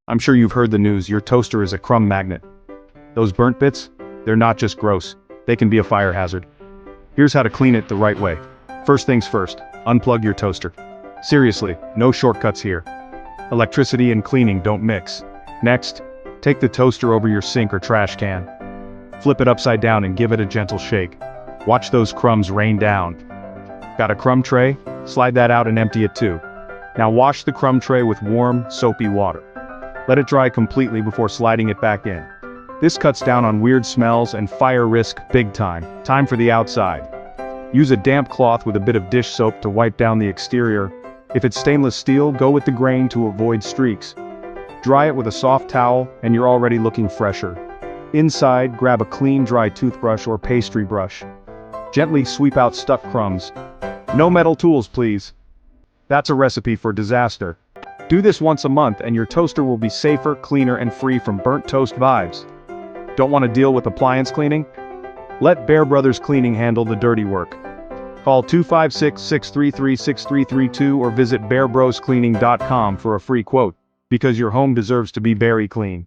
I'm sure you've heard the news, your toaster is a crumb magnet. Those burnt bits? They're not just gross, they can be a fire hazard. Here's how to clean it the right way. First things first, unplug your toaster. Seriously, no shortcuts here. Electricity and cleaning don't mix. Next, take the toaster over your sink or trash can. Flip it upside down and give it a gentle shake. Watch those crumbs rain down. Got a crumb tray? Slide that out and empty it too. Now wash the crumb tray with warm, soapy water. Let it dry completely before sliding it back in. This cuts down on weird smells and fire risk big time. Time for the outside. Use a damp cloth with a bit of dish soap to wipe down the exterior. If it's stainless steel, go with the grain to avoid streaks. Dry it with a soft towel and you're already looking fresher. Inside, grab a clean, dry toothbrush or pastry brush. Gently sweep out stuck crumbs. No metal tools, please. That's a recipe for disaster. Do this once a month and your toaster will be safer, cleaner, and free from burnt toast vibes. Don't want to deal with appliance cleaning? Let Bear Brothers Cleaning handle the dirty work. Call 256-633-6332 or visit bearbroscleaning.com for a free quote, because your home deserves to be very clean.